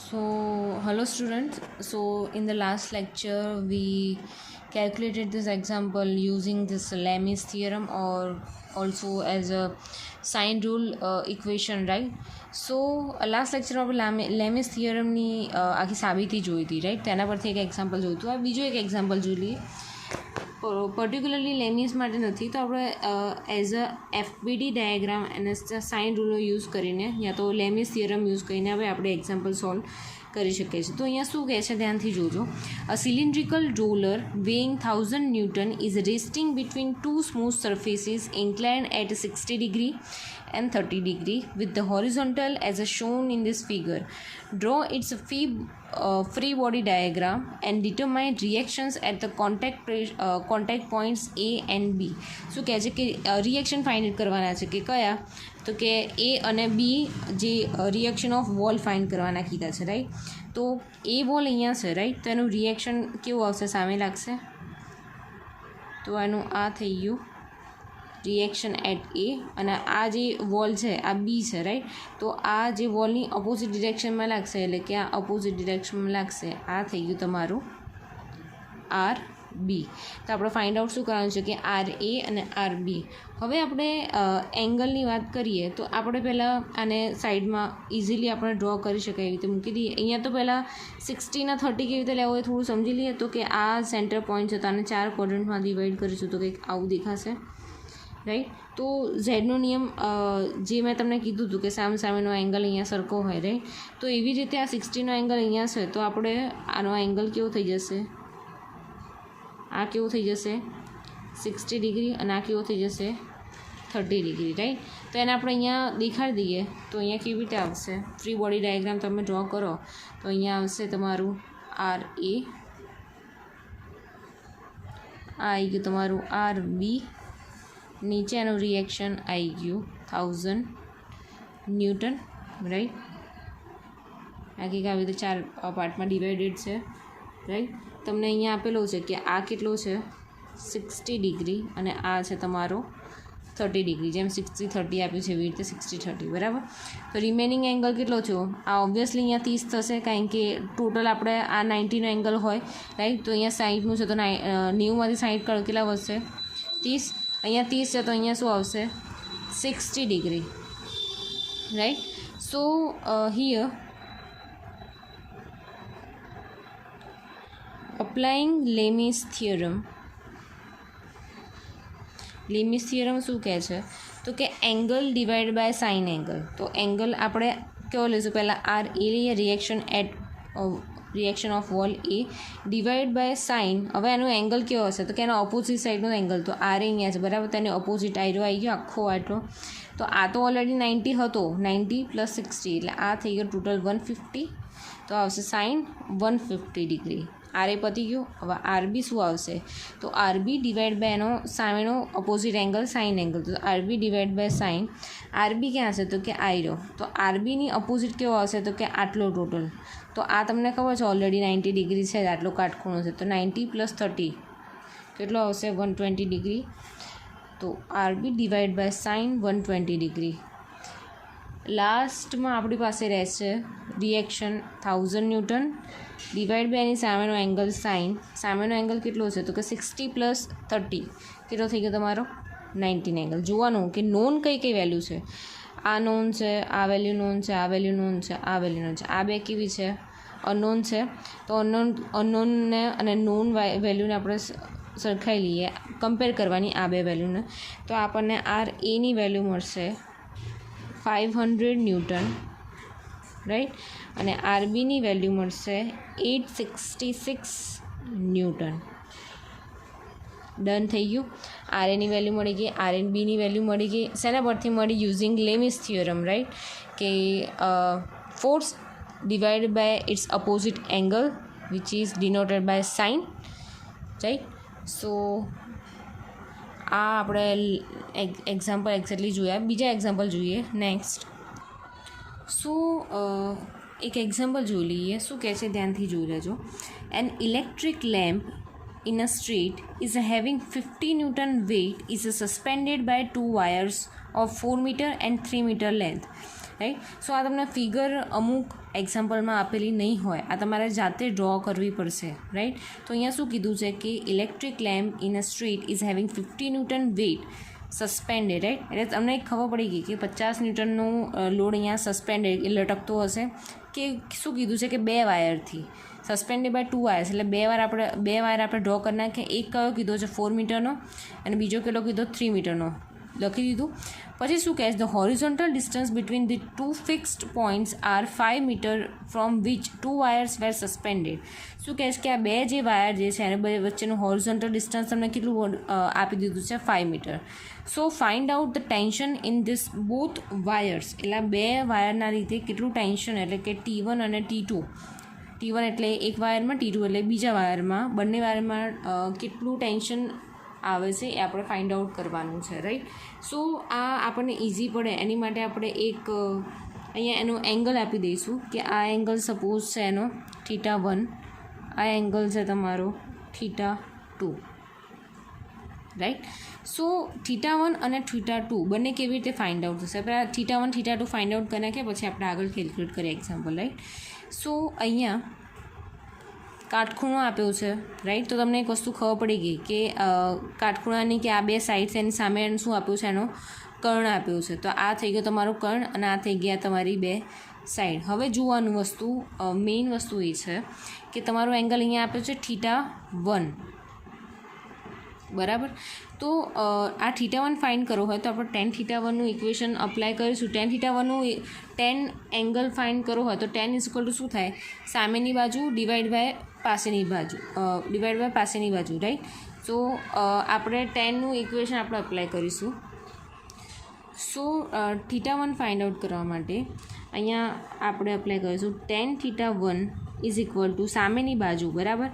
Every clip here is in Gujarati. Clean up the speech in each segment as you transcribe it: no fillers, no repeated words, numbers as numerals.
So, hello students. So, in the last lecture, we calculated this example using this Lami's theorem or also as a sine rule equation, right? So, last lecture આપણે લેમિસ થિયરમની આખી સાબિતી જોઈ હતી, રાઈટ? તેના પરથી એક એક્ઝામ્પલ જોયું હતું. આ બીજું એક એક્ઝામ્પલ જોઈ લઈએ. પર્ટિક્યુલરલી લેમિસ માટે નથી, તો આપણે એઝ અ એફબીડી ડાયાગ્રામ અને સાઇન રૂલો યુઝ કરીને યા તો લેમિસ થિયરમ યુઝ કરીને હવે આપણે એક્ઝામ્પલ સોલ્વ કરી શકીએ છીએ. તો અહીંયા શું કહે છે ધ્યાનથી જોજો. A cylindrical roller weighing 1000 newton is resting between two smooth surfaces inclined at 60 degree and 30 degree with the horizontal as shown in this figure. Draw its free body diagram and determine reactions at the contact points A and B. શું કહે છે કે રિએક્શન ફાઇન્ડ કરવાના છે કે કયા, તો કે એ અને બી જે રિએક્શન ઓફ વોલ ફાઇન્ડ કરવાના કીધા છે, રાઈટ? તો એ વોલ અહીંયા છે, રાઈટ? તો એનું રિએક્શન કેવું આવશે, સામે લાગશે. તો એનું આ થઈ ગયું રિએક્શન એટ એ, અને આ જે વોલ છે આ બી છે, રાઈટ? તો આ જે વોલની અપોઝિટ ડિરેક્શનમાં લાગશે, એટલે કે આ અપોઝિટ ડિરેક્શનમાં લાગશે. આ થઈ ગયું તમારું આર બી. તો આપણે ફાઇન્ડ આઉટ શું કરવાનું છે કે આર એ અને આર બી. હવે આપણે એંગલની વાત કરીએ તો આપણે પહેલાં આને સાઈડમાં ઇઝીલી આપણે ડ્રો કરી શકાય એવી રીતે મૂકી દઈએ. અહીંયા તો પહેલાં 60 અને 30 કેવી રીતે લેવો એ થોડું સમજી લઈએ. તો કે આ સેન્ટર પોઈન્ટ છે, તો આને 4 ક્વોડ્રન્ટમાં ડિવાઈડ કરીશું તો કંઈક આવું દેખાશે, રાઈટ? તો ઝેડનો નિયમ જે મેં તમને કીધું હતું કે સામેનો એંગલ અહીંયા સરખો હોય, રાઈટ? તો એવી રીતે આ 60નો એંગલ અહીંયા છે, તો આપણે આનો એંગલ કેવો થઈ જશે, આ કેવો થઈ જશે 60 ડિગ્રી, અને આ કેવો થઈ જશે 30 ડિગ્રી, રાઈટ? તો એને આપણે અહીંયા દેખાડી દઈએ તો અહીંયા કેવી રીતે આવશે, ફ્રી બોડી ડાયાગ્રામ તમે ડ્રો કરો તો અહીંયા આવશે તમારું આર એ, આ આવી ગયું તમારું આર બી, નીચે એનું રિએક્શન આવી ગયું 1000 ન્યૂટન, રાઈટ? આ કંઈક આવી રીતે 4 પાર્ટમાં ડિવાઇડેડ છે, રાઈટ? તમને અહીંયા આપેલો છે કે આ કેટલો છે 60 ડિગ્રી અને આ છે તમારો 30 ડિગ્રી. જેમ 60-30 આપ્યું છે એવી રીતે 60-30, બરાબર? તો રિમેનિંગ એંગલ કેટલો છે? આ ઓબ્વિયસલી અહીંયા 30 થશે, કારણ કે ટોટલ આપણે આ 90નો એંગલ હોય, રાઈટ? તો અહીંયા 60નું છે, તો 90માંથી 60 કાઢો, કેટલા વધશે 30. અહીંયા 30 છે તો અહીંયા શું આવશે 60 degree, right? So here applying Lami's theorem શું કહે છે તો કે angle divide by sine angle. તો એંગલ આપણે કેવો લઈશું, પહેલાં આર એ લઈએ, reaction of wall A divide by sine. હવે એનું એંગલ કેવો હશે તો કે એનો ઓપોઝિટ સાઈડનો એંગલ, તો આર અહીંયા છે, બરાબર? તેની ઓપોઝિટ આયરો આવી ગયો આખો આટલો. તો આ તો ઓલરેડી 90 હતો, 90 + 60 એટલે આ થઈ ગયો ટોટલ 150. તો આવશે સાઇન 150 ડિગ્રી. આર એ પતી ગયું. હવે આર બી શું આવશે તો આર બી ડિવાઈડ બાય એનો સામેનો અપોઝિટ એંગલ સાઇન એંગલ. તો R B divide by sine. R B ક્યાં હશે તો કે આયરો. તો આર બીની અપોઝિટ કેવો આવશે તો કે આટલો ટોટલ. તો આ તમને ખબર છે ઓલરેડી 90 ડિગ્રી છે, આટલો કાટખૂણો છે. તો 90 + 30 કેટલો આવશે 120 ડિગ્રી. તો R B divide by sine 120 degree. લાસ્ટમાં આપણી પાસે રહેશે રિએક્શન 1000 ન્યૂટન ડિવાઈડ બાય એની સામેનો એંગલ સાઇન. સામેનો એંગલ કેટલો છે તો કે 60 + 30 કેટલો થઈ ગયો તમારો 90 એંગલ. જોવાનું કે નોન કઈ વેલ્યુ છે. આ નોન છે, આ વેલ્યુ નોન છે, આ વેલ્યુ નોન છે, આ વેલ્યુ નોન છે. આ બે કેવી છે અનનોન છે. તો અનનોનને અને નોન વેલ્યુને આપણે સરખાઈ લઈએ, કમ્પેર કરવાની આ બે વેલ્યુને. તો આપણને આર એની વેલ્યુ મળશે 500 ન્યૂટન, રાઈટ? અને આર બીની વેલ્યુ મળશે 866 ન્યૂટન. ડન થઈ ગયું. આર એની વેલ્યુ મળી ગઈ, આર એન બીની વેલ્યુ મળી ગઈ. શેના પરથી મળી? Using Lami's theorem, right? કે force divided by its opposite angle which is denoted by sine, right? So આ આપણે એક્ઝામ્પલ એક્ઝેક્ટલી જોયા. બીજા એક્ઝામ્પલ જોઈએ નેક્સ્ટ. એક એક્ઝામ્પલ જોઈ લઈએ. શું કહે છે ધ્યાનથી જોઈ લેજો. An electric lamp in a street is having 50 Newton weight is suspended by 2 wires of 4 meter and 3 meter length. Right. So આ તમને ફિગર અમુક એક્ઝામ્પલમાં આપેલી નહીં હોય, આ તમારે જાતે ડ્રો કરવી પડશે, રાઈટ. તો અહીંયા શું કીધું છે કે electric lamp in a street is having 50 newton weight suspended, right. એટલે તમને ખબર પડી ગઈ કે 50 ન્યૂટનનો લોડ અહીંયા સસ્પેન્ડેડ લટકતો હશે. કે શું કીધું છે કે 2 વાયરથી સસ્પેન્ડેડ બાય 2 વાયર્સ, એટલે 2 વાયર આપણે ડ્રો કરી નાખીએ. એક કયો કીધો છે 4 મીટરનો અને બીજો કેટલો કીધો 3 મીટરનો લખી દીધું. પછી શું કહે છે, the horizontal distance between the 2 fixed points are 5 metre from which 2 wires were suspended. શું કહે છે કે આ 2 જે વાયર જે છે એને વચ્ચેનું હોરિઝોન્ટલ ડિસ્ટન્સ તમને કેટલું આપી દીધું છે 5 metre. So find out the tension in this both wires. એટલે 2 વાયરના રીતે કેટલું ટેન્શન, એટલે કે T1 અને T2. T1 એટલે એક વાયરમાં, T2 એટલે બીજા વાયરમાં, બંને વાયરમાં કેટલું ટેન્શન આવે છે એ આપણે ફાઇન્ડ આઉટ કરવાનું છે, રાઈટ. સો આ આપણને ઇઝી પડે એની માટે આપણે એક અહીંયા એનો એંગલ આપી દઈશું કે આ એંગલ સપોઝ છે એનો θ1, આ એંગલ છે તમારો θ2, રાઈટ. સો θ1 અને θ2 બંને કેવી રીતે ફાઇન્ડ આઉટ થશે? આપણે θ1 θ2 ફાઇન્ડ આઉટ કરી નાખીએ, પછી આપણે આગળ કેલ્ક્યુલેટ કરીએ એક્ઝામ્પલ, રાઈટ. સો અહીંયા કાટખૂણો આપ્યો છે, રાઈટ. તો તમને એક વસ્તુ ખબર પડી ગઈ કે કાટખૂણાની કે આ 2 સાઈડ છે એની સામે શું આપ્યું છે, એનો કર્ણ આપ્યું છે. તો આ થઈ ગયો તમારો કર્ણ અને આ થઈ ગયા તમારી 2 સાઈડ. હવે જોવાનું વસ્તુ મેઇન વસ્તુ એ છે કે તમારો એંગલ અહીંયા આપ્યો છે θ1, બરાબર. તો આ θ1 ફાઇન્ડ કરવો હોય તો આપણે tan θ1નું ઇક્વેશન અપ્લાય કરીશું. tan θ1નું tan એંગલ ફાઇન્ડ કરવો હોય તો tan = શું થાય, સામેની બાજુ ડિવાઈડ બાય પાસેની બાજુ, રાઈટ. સો આપણે tanનું ઇક્વેશન આપણે અપ્લાય કરીશું. સો θ1 ફાઇન્ડ આઉટ કરવા માટે અહીંયા આપણે અપ્લાય કરીશું tan θ1 = સામેની બાજુ, બરાબર.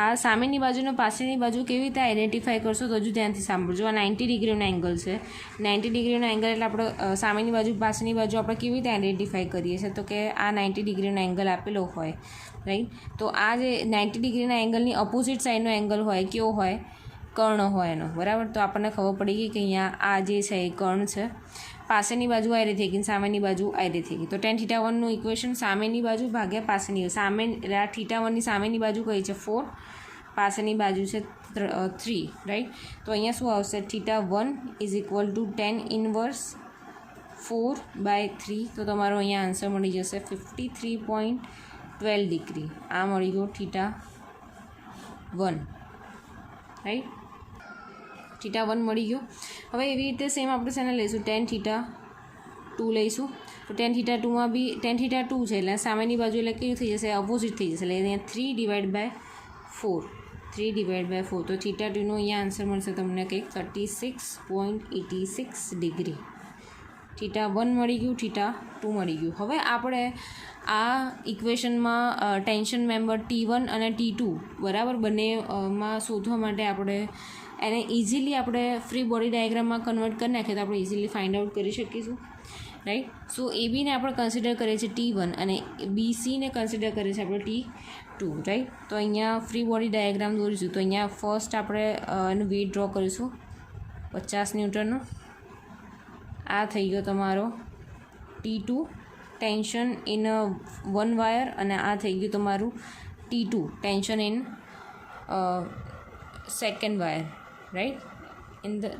આ સામેની બાજુનો પાસેની બાજુ કેવી રીતે આઈડેન્ટિફાઈ કરશો તો હજુ ધ્યાનથી સાંભળજો. આ 90 ડિગ્રીનો એંગલ છે. 90 ડિગ્રીનો એંગલ એટલે આપણે સામેની બાજુ પાસેની બાજુ આપણે કેવી રીતે આઈડેન્ટિફાઈ કરીએ છીએ તો કે આ 90 ડિગ્રીનો એંગલ આપેલો હોય, રાઈટ. તો આ જે 90 ડિગ્રીના એંગલની અપોઝિટ સાઈડનો એંગલ હોય કેવો હોય, કર્ણ હોય એનો, બરાબર. તો આપણને ખબર પડી ગઈ કે અહીંયા આ જે છે એ કર્ણ છે. પાસેની બાજુ આયરે થઈ ગઈ, સામેની બાજુ આયરે થઈ ગઈ. તો tan θ1નું ઇક્વેશન સામેની બાજુ ભાગ્યા પાસેની, θ1ની સામેની બાજુ કઈ છે 4, પાસેની બાજુ છે 3, રાઈટ. તો અહીંયા શું આવશે, θ1 = tan ઇન્વર્સ 4/3. તો તમારો અહીંયા આન્સર મળી જશે 53.12 ડિગ્રી. આ મળી ગયો θ1, રાઈટ. θ1 મળી ગયો. હવે એવી રીતે સેમ આપણે શેને લઈશું, tan θ2 લઈશું. તો tan θ2માં બી tan θ2 છે એટલે સામેની બાજુ એટલે કેવું થઈ જશે, અપોઝિટ થઈ જશે. એટલે અહીંયા 3/4, 3/4. તો θ2નો અહીંયા આન્સર મળશે તમને કંઈક 36.86 ડિગ્રી. θ1 મળી ગયું, θ2 મળી ગયું. હવે આપણે આ ઇક્વેશનમાં ટેન્શન મેમ્બર T1 અને T2 બરાબર બંનેમાં શોધવા માટે આપણે એને ઇઝીલી આપણે ફ્રી બોડી ડાયાગ્રામમાં કન્વર્ટ કરી નાખીએ તો આપણે ઇઝીલી ફાઇન્ડ આઉટ કરી શકીશું, રાઈટ. સો ABને આપણે કન્સિડર કરીએ છીએ T1 અને BCને કન્સિડર કરીએ છીએ આપણે T2, રાઈટ. તો અહીંયા ફ્રી બોડી ડાયાગ્રામ દોરીશું. તો અહીંયા ફર્સ્ટ આપણે એનું વેઇટ ડ્રો કરીશું 50 ન્યૂટનનો. આ થઈ ગયો તમારો T2 ટેન્શન ઇન 1 વાયર અને આ થઈ ગયું તમારું T2 tension in second wire, right, in the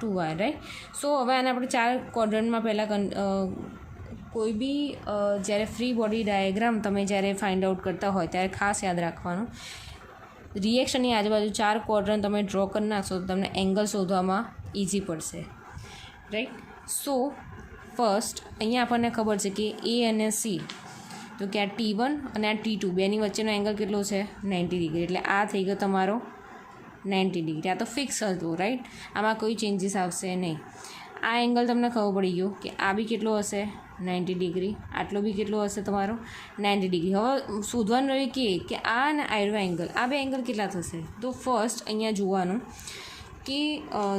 2 wire, right. So હવે આને આપણે 4 ક્વોડ્રન્ટમાં પહેલાં કોઈ બી જ્યારે ફ્રી બોડી ડાયાગ્રામ તમે જ્યારે ફાઇન્ડ આઉટ કરતા હોય ત્યારે ખાસ યાદ રાખવાનું, રિએક્શનની આજુબાજુ 4 ક્વોડ્રન્ટ તમે ડ્રો કરી નાખશો તો તમને એંગલ શોધવામાં ઇઝી પડશે, રાઈટ. સો ફર્સ્ટ અહીંયા આપણને ખબર છે કે A અને C, તો કે આ T1 અને આ T2 બેની વચ્ચેનો એંગલ કેટલો છે 90 ડિગ્રી. એટલે આ થઈ ગયો તમારો 90 ડિગ્રી. આ તો ફિક્સ હતું, રાઈટ. આમાં કોઈ ચેન્જીસ આવશે નહીં. આ એંગલ તમને ખબર પડી ગયો કે આ બી કેટલો હશે 90 ડિગ્રી, આટલો બી કેટલો હશે તમારો 90 ડિગ્રી. હવે શોધવાનું રહ્યું કે આ અને આયરો એંગલ, આ બે એંગલ કેટલા થશે. તો ફર્સ્ટ અહીંયા જોવાનું કે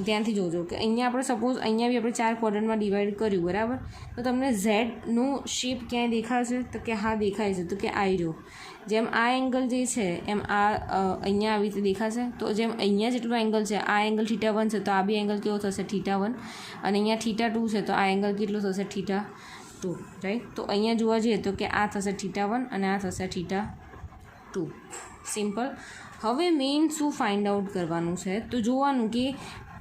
ધ્યાનથી જોજો કે અહીંયા આપણે સપોઝ અહીંયા બી આપણે 4 ક્વોડ્રન્ટમાં ડિવાઈડ કર્યું, બરાબર. તો તમને ઝેડનો શેપ ક્યાંય દેખાશે તો કે હા દેખાય છે. તો કે આયરો જેમ આ એંગલ જે છે એમ આ અહીંયા આવી રીતે દેખાશે. તો જેમ અહીંયા જેટલો એંગલ છે આ એંગલ θ1 છે તો આ બી એંગલ કેવો થશે θ1, અને અહીંયા θ2 છે તો આ એંગલ કેટલો થશે θ2. 2 રાઈટ. તો અહીંયા જોવા જઈએ તો કે આ થશે θ1 અને આ થશે θ2. સિમ્પલ. હવે મેઇન શું ફાઇન્ડ આઉટ કરવાનું છે તો જોવાનું કે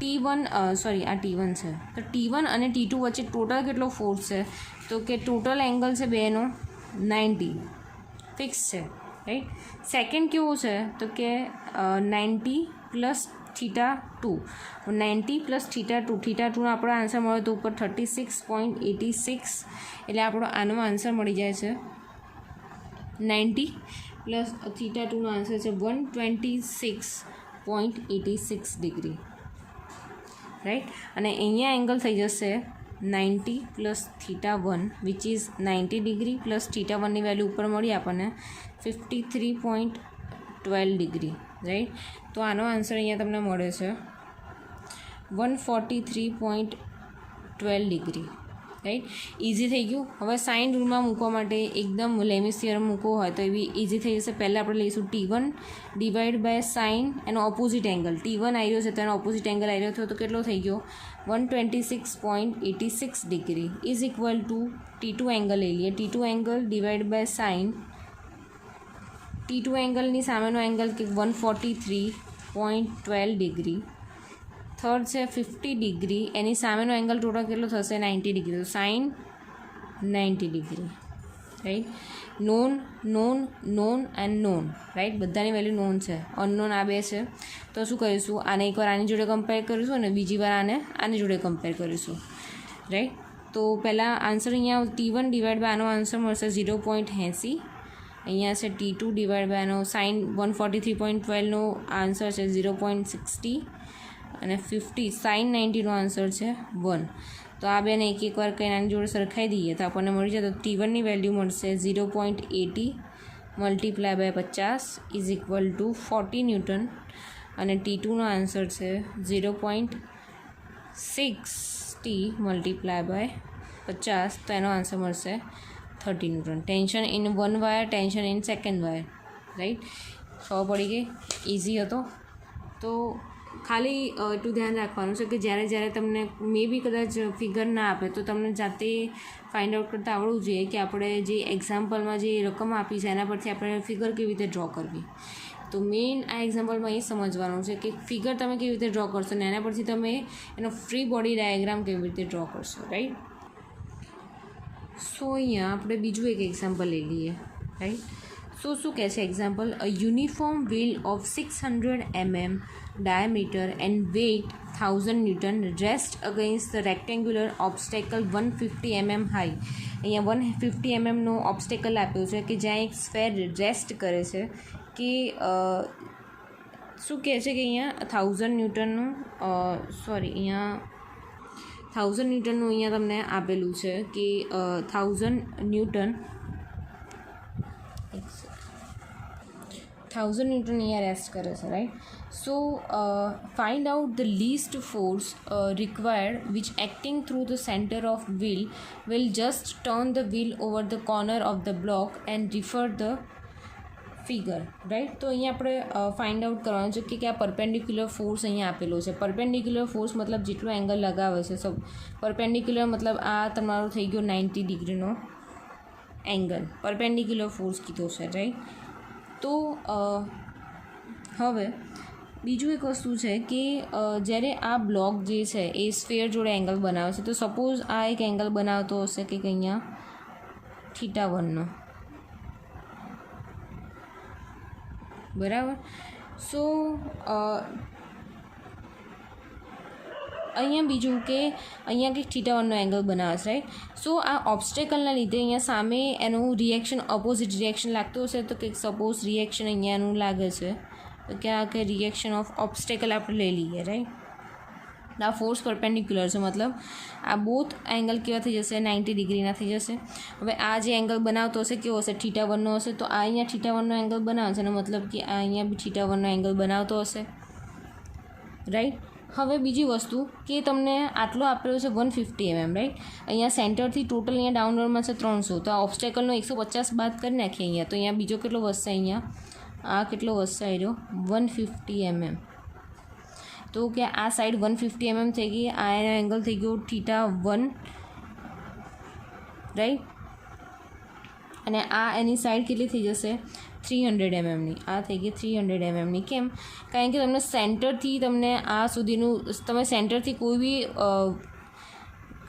T1 સોરી આ T1 છે તો T1 અને T2 વચ્ચે ટોટલ કેટલો ફોર્સ છે તો કે ટોટલ એંગલ છે બેનો 90 ફિક્સ છે રાઈટ. સેકન્ડ કેવો છે તો કે 90 પ્લસ θ2 90 પ્લસ θ2 θ2નો આપણો આન્સર મળ્યો તો ઉપર 36.86 એટલે આપણો આનો આન્સર મળી જાય છે 90 પ્લસ θ2નો આન્સર છે 126.86 ડિગ્રી રાઈટ. અને અહીંયા એંગલ થઈ જશે 90 plus θ1 which is 90 degree plus θ1ની વેલ્યુ ઉપર મળી આપણને 53.12 ડિગ્રી રાઈટ. તો આનો આન્સર અહીંયા તમને મળે છે 143.12 ડિગ્રી રાઈટ. ઇઝી થઈ ગયું. હવે સાઇન રૂલમાં મૂકવા માટે એકદમ લેમિસ થિયરમ મૂકવો હોય તો એવી ઇઝી થઈ જશે. પહેલાં આપણે લઈશું T1 ડિવાઈડ બાય સાઇન એનો ઓપોઝિટ એંગલ. T1 આવ્યો છે તો એનો ઓપોઝિટ એંગલ આવ્યો થયો તો કેટલો થઈ ગયો 126.86 degree is equal to T2 angle લઈ લઈએ. T2 angle divide by sine T2 એંગલની સામેનો એંગલ કે 143.12 ડિગ્રી. થર્ડ છે 50 ડિગ્રી એની સામેનો એંગલ ટોટલ કેટલો થશે 90 ડિગ્રી. તો sine 90 degree right. Known known known and known right. બધાની વેલ્યુ નોન છે. અનનોન આ બે છે તો શું કરીશું આને એકવાર આની જોડે કમ્પેર કરીશું અને બીજી વાર આની જોડે કમ્પેર કરીશું રાઈટ. તો પહેલાં આન્સર અહીંયા T1 ડિવાઈડ બાય આનો આન્સર મળશે 0.80. અહીંયા છે T2 ડિવાઈડ બાય આનો સાઇન 143.12નો આન્સર છે 0.60 અને 50 સાઇન 90નો આન્સર છે 1. તો આ બેને એક વાર કંઈ આની જોડે સરખાઈ દઈએ તો આપણને મળી જાય તો T1ની વેલ્યુ મળશે 0.80 multiply by 50 is equal to 40 newton અને T2નો આન્સર છે 0.60 મલ્ટીપ્લાય બાય 50 તો એનો આન્સર મળશે 30 newton. Tension in one wire, tension in second wire right. ખબર પડી ગઈ. ઇઝી હતો. તો ખાલી એટલું ધ્યાન રાખવાનું છે કે જ્યારે તમને મે બી કદાચ ફિગર ના આપે તો તમને જાતે ફાઇન્ડ આઉટ કરતાં આવડવું જોઈએ કે આપણે જે એક્ઝામ્પલમાં જે રકમ આપી છે એના પરથી આપણે ફિગર કેવી રીતે ડ્રો કરવી. તો મેઇન આ એક્ઝામ્પલમાં એ સમજવાનું છે કે ફિગર તમે કેવી રીતે ડ્રો કરશો ને એના પરથી તમે એનો ફ્રી બોડી ડાયાગ્રામ કેવી રીતે ડ્રો કરશો રાઈટ. સો અહીંયા આપણે બીજું એક એક્ઝામ્પલ લઈ લઈએ રાઈટ. શું કહે છે example. A uniform wheel of 600 mm diameter and weight 1000 Newton rest against the rectangular obstacle 150 mm high. અહીંયા 150 mmનો ઓબ્સ્ટેકલ આપ્યો છે કે જ્યાં એક સ્ફેર રેસ્ટ કરે છે કે શું કહે છે કે અહીંયા 1000 ન્યૂટનનું અહીંયા 1000 ન્યૂટનનું અહીંયા તમને આપેલું છે કે 1000 ન્યૂટન અહીંયા રેસ્ટ કરે છે right. So find out the list force required which acting through the centre of wheel will just turn the wheel over the corner of the block and refer the figure right. તો અહીંયા આપણે ફાઇન્ડ આઉટ કરવાનું છે કે આ પરપેન્ડિક્યુલર ફોર્સ અહીંયા આપેલો છે. પરપેન્ડિક્યુલર ફોર્સ મતલબ જેટલો એંગલ લગાવે છે. પરપેન્ડિક્યુલર મતલબ આ તમારો થઈ ગયો 90 ડિગ્રીનો એંગલ. પરપેન્ડિક્યુલર ફોર્સ કીધો છે રાઈટ. તો હવે બીજું એક વસ્તુ છે કે જ્યારે આ બ્લોક જે છે એ સ્ફેર જોડે એંગલ બનાવે છે તો સપોઝ આ એક એંગલ બનાવતો હશે કે અહીંયા θ1નો બરાબર. સો અહીંયા બીજું કે અહીંયા કંઈક θ1નો એંગલ બનાવે છે રાઈટ. સો આ ઓબ્સ્ટેકલના લીધે અહીંયા સામે એનું રિએક્શન ઓપોઝિટ રિએક્શન લાગતું હશે તો કંઈક સપોઝ રિએક્શન અહીંયાનું લાગે છે તો કે આ કે રિએક્શન ઓફ ઓબ્સ્ટેકલ આપણે લઈ લઈએ રાઈટ. આ ફોર્સ પરપેન્ડિક્યુલર છે મતલબ આ બોથ એંગલ કેવા થઈ જશે 90 ડિગ્રીના થઈ જશે. હવે આ જે એંગલ બનાવતો હશે કેવો હશે θ1નો હશે તો આ અહીંયા θ1નો એંગલ બનાવે છે એનો મતલબ કે આ અહીંયા બી θ1નો એંગલ બનાવતો હશે રાઈટ. હવે બીજી વસ્તુ કે તમને આટલો આપેલો છે 150 mm રાઈટ. અહીંયા સેન્ટરથી ટોટલ અહીંયા ડાઉનવર્ડમાં છે 300 તો આ ઓબ્સ્ટેકલનો 150 બાદ કરી નાખીએ અહીંયા તો અહીંયા બીજો કેટલો વધશે અહીંયા આ કેટલો વધશે આવ્યો 150 mm. તો કે આ સાઈડ 150 mm થઈ ગઈ. આ એનો એંગલ થઈ ગયો θ1 રાઈટ. અને આ એની સાઈડ કેટલી થઈ જશે 300 mm. આ થઈ ગઈ 300 mm. કેમ? કારણ કે તમને સેન્ટરથી તમને આ સુધીનું તમે સેન્ટરથી કોઈ બી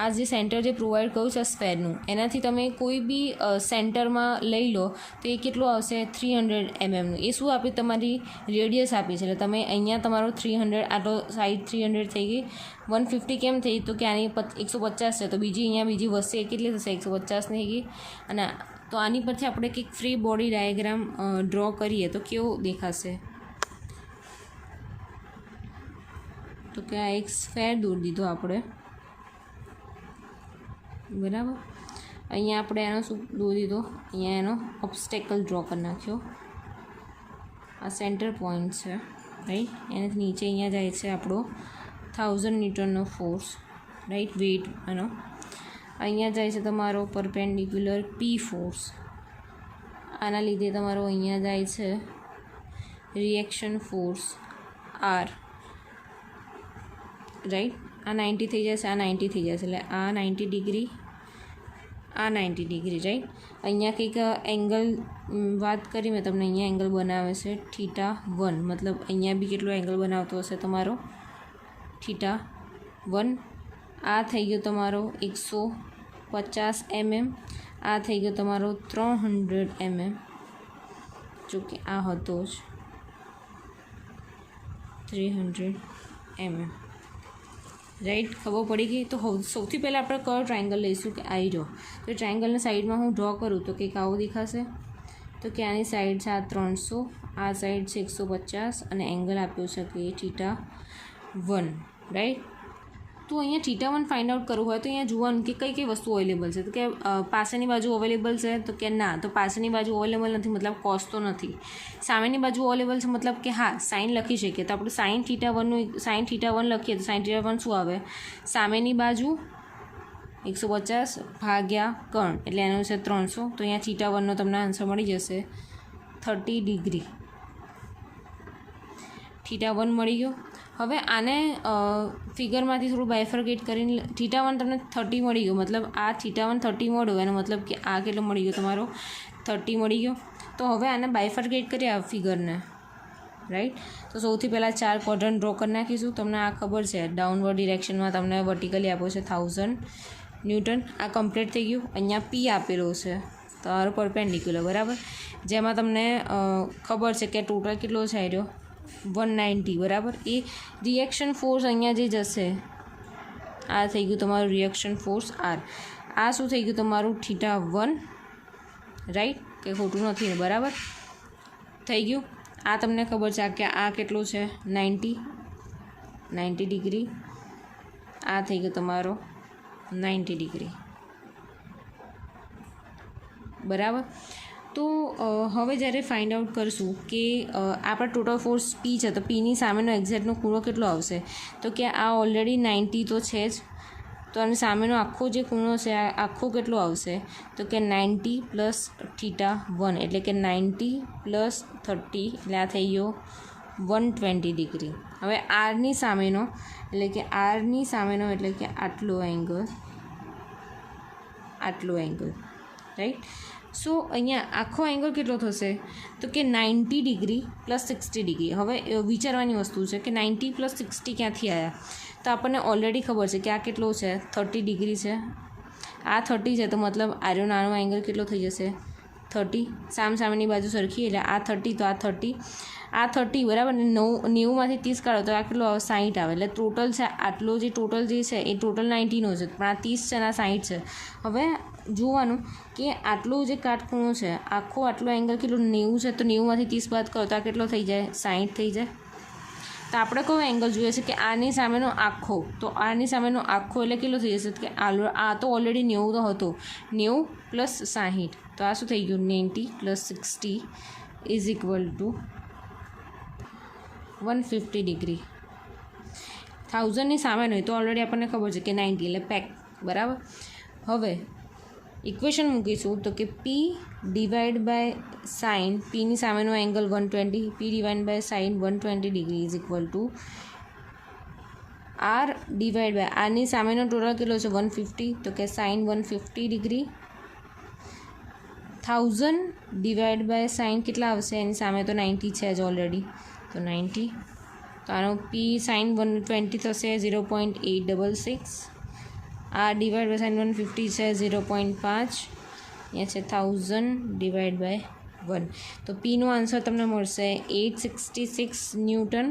આ જે સેન્ટર જે પ્રોવાઈડ કર્યું છે સ્ફેરનું એનાથી તમે કોઈ બી સેન્ટરમાં લઈ લો તો એ કેટલું આવશે 300 mm. એ શું આપી તમારી રેડિયસ આપી છે. એટલે તમે અહીંયા તમારો 300 આટલો સાઈડ 300 થઈ ગઈ. 150 કેમ થઈ? તો કે આની 150 છે તો બીજી અહીંયા બીજી વધશે કેટલી થશે 150 થઈ ગઈ. અને તો આની પરથી આપણે કંઈક ફ્રી બોડી ડાયાગ્રામ ડ્રો કરીએ તો કેવું દેખાશે? તો કે આ એક સ્ફેર દોરી દીધો આપણે, બરાબર. અહીંયા આપણે એનો શું દોરી દીધો? અહીંયા એનો ઓબ્સ્ટેકલ ડ્રો કરી નાખ્યો. આ સેન્ટર પોઈન્ટ છે, રાઈટ. એનાથી નીચે અહીંયા જાય છે આપણો 1000 ન્યૂટનનો ફોર્સ, રાઈટ, વેઇટ એનો. અહીંયા જાય છે તમારો પરપેન્ડિક્યુલર પી ફોર્સ. આના લીધે તમારો અહીંયા જાય છે રિએક્શન ફોર્સ આર, રાઈટ. આ 90 થઈ જશે, આ 90 થઈ જશે, એટલે આ 90 ડિગ્રી, આ 90 ડિગ્રી, રાઈટ. અહીંયા કંઈક એંગલ વાત કરી મેં તમને, અહીંયા એંગલ બનાવે છે θ1, મતલબ અહીંયા બી કેટલો એંગલ બનાવતો હશે તમારો θ1. આ થઈ ગયો તમારો 150 mm. આ થઈ ગયો તમારો 300 mm. જો કે આ હતો જ 300 mm, રાઈટ. ખબર પડી ગઈ. તો સૌથી પહેલાં આપણે કયો ટ્રાયંગલ લઈશું કે આવી જો. તો ટ્રાયંગલના સાઈડમાં હું ડ્રો કરું તો કંઈક આવું દેખાશે. તો કે આની સાઈડ છે આ 300, આ સાઈડ છે 150 અને એંગલ આપ્યો છે કે θ1, રાઈટ. તો અહીંયા θ1 ફાઇન્ડ આઉટ કરવું હોય તો અહીંયા જોવાનું કે કઈ કઈ વસ્તુ અવેલેબલ છે. તો કે પાસેની બાજુ અવેલેબલ છે, તો કે ના, તો પાસેની બાજુ અવેલેબલ નથી, મતલબ કોસ તો નથી. સામેની બાજુ અવેલેબલ છે, મતલબ કે હા સાઇન લખી શકીએ. તો આપણે સાઇન θ1 લખીએ તો સાઇન θ1 શું આવે? સામેની બાજુ 150 ભાગ્યા કર્ણ, એટલે એનું છે 300. તો અહીંયા θ1નો તમને આન્સર મળી જશે 30 ડિગ્રી. θ1 મળી ગયો. હવે આને ફિગરમાંથી થોડું બાયફર્કેટ કરીને θ1 તમને 30 મળી ગયો, મતલબ આ θ1 30 મળ્યો, એનો મતલબ કે આ કેટલો મળી ગયો તમારો 30 મળી ગયો. તો હવે આને બાયફર્કેટ કરીએ આ ફિગરને, રાઈટ. તો સૌથી પહેલાં 4 ક્વોડ્રન્ટ ડ્રો કરી નાખીશું. તમને આ ખબર છે ડાઉનવર્ડ ડિરેક્શનમાં તમને વર્ટિકલી આપ્યો છે 1000 ન્યૂટન. આ કમ્પ્લીટ થઈ ગયું. અહીંયા પી આપેલો છે તમારો પરપેન્ડિક્યુલર, બરાબર, જેમાં તમને ખબર છે કે ટોટલ કેટલો છે આવ્યો 190, બરાબર. એ રિએક્શન ફોર્સ અહીંયા જે જશે આ થઈ ગયું તમારું રિએક્શન ફોર્સ આર. આ શું થઈ ગયું તમારું θ1, રાઈટ, કે ખોટું નથી, બરાબર થઈ ગયું. આ તમને ખબર છે કે આ કેટલું છે 90 ડિગ્રી. આ થઈ ગયો તમારો 90 ડિગ્રી, બરાબર. તો હવે જ્યારે ફાઇન્ડ આઉટ કરશું કે આપણા ટોટલ ફોર્સ પી છે, તો પીની સામેનો એક્ઝેક્ટનો ખૂણો કેટલો આવશે? તો કે આ ઓલરેડી 90 તો છે જ, તો આની સામેનો આખો જે ખૂણો છે આ આખો કેટલો આવશે? તો કે 90 પ્લસ θ1, એટલે કે 90 પ્લસ 30, એટલે આ થઈ ગયો 120 ડિગ્રી. હવે આરની સામેનો એટલે કે આટલો એંગલ, રાઈટ. સો અહીંયા આખો એંગલ કેટલો થશે? તો કે 90 ડિગ્રી પ્લસ 60 ડિગ્રી. હવે વિચારવાની વસ્તુ છે કે 90 પ્લસ 60 ક્યાંથી આવ્યા? તો આપણને ઓલરેડી ખબર છે કે આ કેટલો છે 30 ડિગ્રી છે. આ 30 છે, તો મતલબ આર્યો નાનો એંગલ કેટલો થઈ જશે 30. સામેની બાજુ સરખી, એટલે આ 30, તો આ 30, બરાબર. ને 90માંથી 30 કાઢો તો આ કેટલો આવે 60 આવે. એટલે ટોટલ છે આટલો જે ટોટલ જે છે એ ટોટલ 90નો છે, પણ આ 30 છે અને આ 60 છે. હવે જોવાનું કે આટલો જે કાટખૂણો છે આખો આટલો એંગલ કેટલો 90 છે, તો 90માંથી 30 બાદ કરો તો આ કેટલો થઈ જાય 60 થઈ જાય. તો આપણે કયો એંગલ જોઈએ છે કે આની સામેનો આખો, તો આની સામેનો આખો એટલે કેટલો થઈ જશે? કે આ તો ઓલરેડી 90 તો હતો, 90 પ્લસ 60, તો આ શું થઈ ગયું 90 plus 60 is equal to 150 degree. 1000ની સામેનો હોય તો ઓલરેડી આપણને ખબર છે કે 90, એટલે પેક, બરાબર. હવે ઇક્વેશન મૂકીશું તો કે પી ડિવાઈડ બાય સાઇન, પીની સામેનો angle 120, P divided by sine 120 degree is equal to R divided by આરની સામેનો ટોટલ કેટલો છે 150, તો કે sine 150 degree 1000 divided by sine કેટલા આવશે? એની સામે તો 90 છે જ ઓલરેડી, તો 90. તો આનો પી સાઇન 120 થશે 0.866. આ ડિવાઈડ બાય સાઇન 150 છે 0.5. અહીંયા છે 1000 ડિવાઈડ બાય 1. તો પીનો આન્સર તમને મળશે 866 ન્યૂટન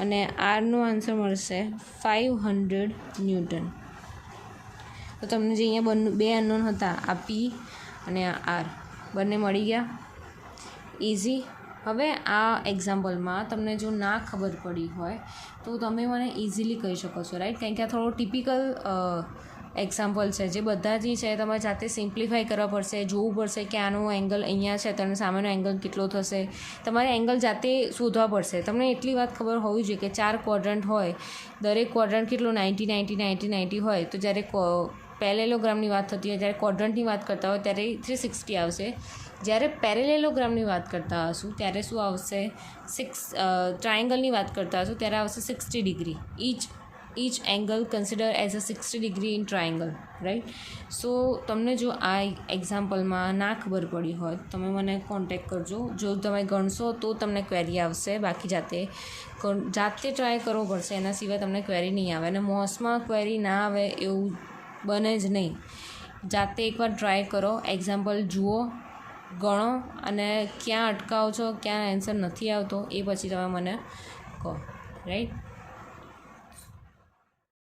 અને આરનો આન્સર મળશે 500 ન્યૂટન. તો તમને જે અહીંયા બે અનનોન હતા, આ પી અને આ આર, બંને મળી ગયા. ઇઝી. હવે આ એક્ઝામ્પલમાં તમને જો ના ખબર પડી હોય તો તમે મને ઇઝીલી કહી શકો છો, રાઈટ? કારણ કે આ થોડો ટિપિકલ એક્ઝામ્પલ છે, જે બધા જ છે તમારે જાતે સિમ્પ્લિફાઈ કરવા પડશે, જોવું પડશે કે આનો એંગલ અહીંયા છે તો એનો સામેનો એંગલ કેટલો થશે. તમારે એંગલ જાતે શોધવા પડશે. તમને એટલી વાત ખબર હોવી જોઈએ કે 4 ક્વોડ્રન્ટ હોય, દરેક ક્વોડ્રન્ટ કેટલો 90 90 90 90 હોય. તો જ્યારે પેરેલોગ્રામની વાત થતી હોય, જ્યારે ક્વોડ્રન્ટની વાત કરતા હોય ત્યારે 360 આવશે. જ્યારે પેરેલેલોગ્રામની વાત કરતા હશું ત્યારે શું આવશે? ટ્રાયંગલની વાત કરતા હશું ત્યારે આવશે 60 degree. each angle consider as a 60 degree in triangle, right? સો તમને જો આ એક્ઝામ્પલમાં ના ખબર પડી હોય તમે મને કોન્ટેક્ટ કરજો. જો તમે ગણશો તો તમને ક્વેરી આવશે, બાકી જાતે ટ્રાય કરવો પડશે, એના સિવાય તમને ક્વેરી નહીં આવે. અને મોસમાં ક્વેરી ના આવે એવું બને જ નહીં. જાતે એકવાર ટ્રાય કરો, એક્ઝામ્પલ જુઓ, ગણો અને ક્યાં અટકાવો છો, ક્યાં આન્સર નથી આવતો એ પછી તમે મને કહો, રાઈટ?